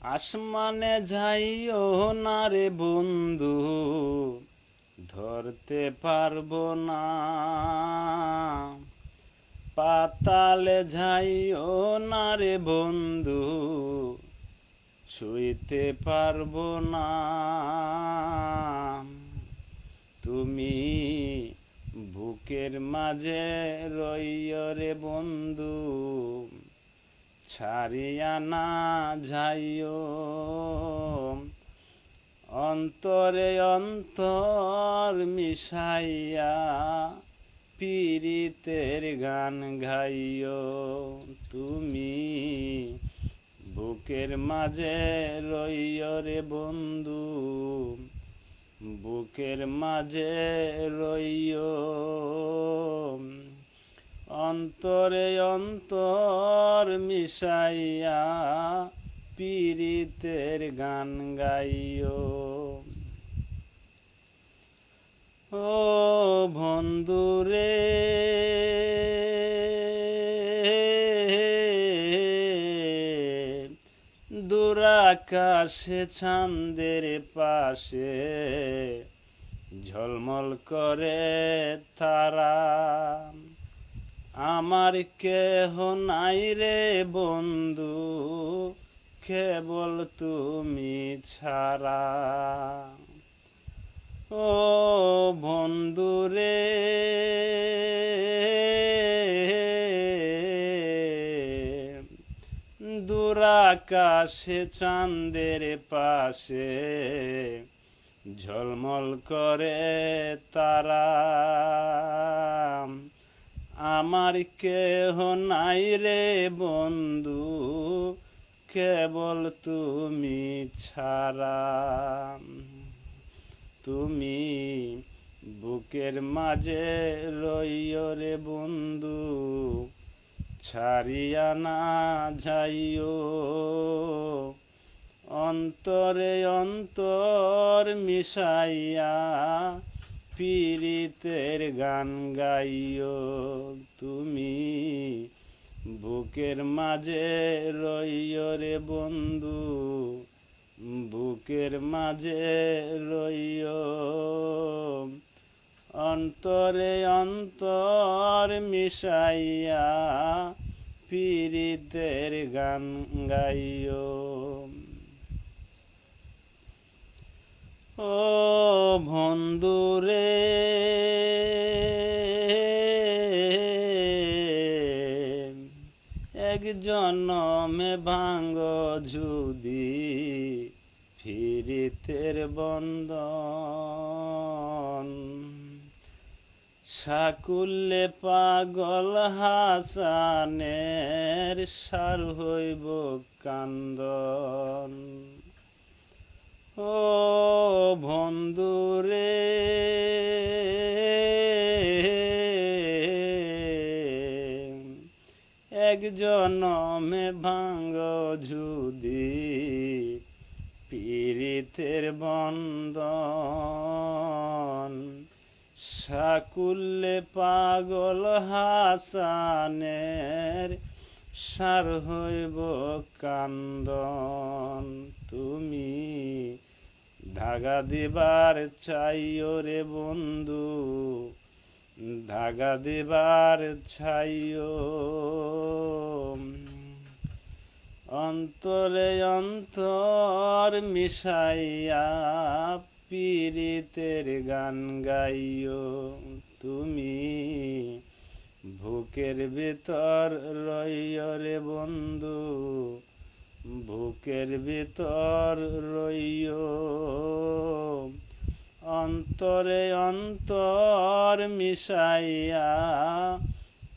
আসমানে যাইও না রে বন্ধু, ধরতে পারবো না। পাতালে যাইও না রে বন্ধু, ছুঁইতে পারবো না। তুমি বুকের মাঝে রইও রে বন্ধু, ছাড়িয়া না যাইও। অন্তরে অন্তর মিশাইয়া পীড়িতের গান গাইও। তুমি বুকের মাঝে রইও রে বন্ধু, বুকের মাঝে রইও। অন্তরে অন্তর মিশাইয়া পীড়িতের গান গাইও। ও বন্ধুরে, দূর আকাশে চাঁদের পাশে ঝলমল করে তারা। আমার কেহ নাই রে বন্ধু, কেবল তুমি ছাড়া। ও বন্ধুরে, দূর আকাশে চাঁদের পাশে ঝলমল করে তারা। আমার কেহ নাই রে বন্ধু, কেবল তুমি ছাড়া। তুমি বুকের মাঝে রইও রে বন্ধু, ছাড়িয়া না যাইও। অন্তরে অন্তর মিশাইয়া পীড়িতের গান গাইও। তুমি বুকের মাঝে রইও রে বন্ধু, বুকের মাঝে রইও। অন্তরে অন্তর মিশাইয়া পীড়িতের গান গাইও। ও বন্ধুরে, এক জনমে ভাঙ্গ যদি পীড়িতের বন্ধন। সাকুল্যে পাগল হাসানের সার হইব কান্দন। ও বন্ধুরে, এক জনমে ভাঙ্গ যদি পীড়িতের বন্ধন। সাকুল্যে পাগল হাসানের সার হইব কান্দন। তুমি ধাগা দিবার চাইও রে বন্ধু, ধাগা দিবার চাইও। অন্তরে অন্তর মিশাইয়া পীড়িতের গান গাইও। তুমি বুকের ভিতর রইও রে বন্ধু, বুকের ভিতর রইও। অন্তরে অন্তর মিশাইয়া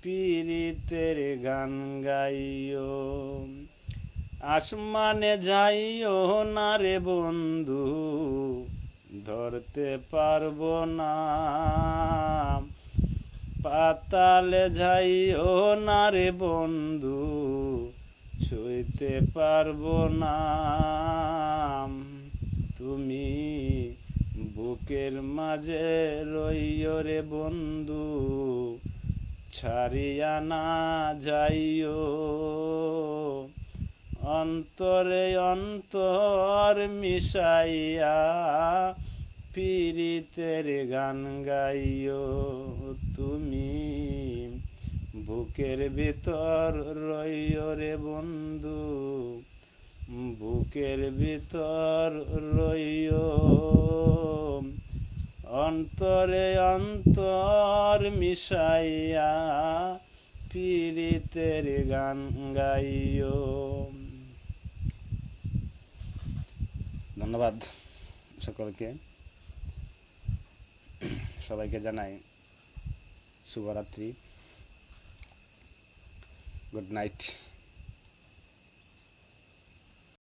পীড়িতের গান গাইও। আসমানে যাইও না রে বন্ধু, ধরতে পারবো না। পাতালে যাইও না রে বন্ধু, ছুঁইতে পারবো না। তুমি বুকের মাঝে রইও রে বন্ধু, ছাড়িয়া না যাইও। অন্তরে অন্তর মিশাইয়া পীড়িতের গান গাইও তুমি, বুকের ভিতর রইও রে বন্ধু, বুকের ভিতর রইও। অন্তরে অন্তর মিশাইয়া পীড়িতের গান গাইও। ধন্যবাদ সকলকে, সবাইকে জানাই শুভরাত্রি, গুড নাইট।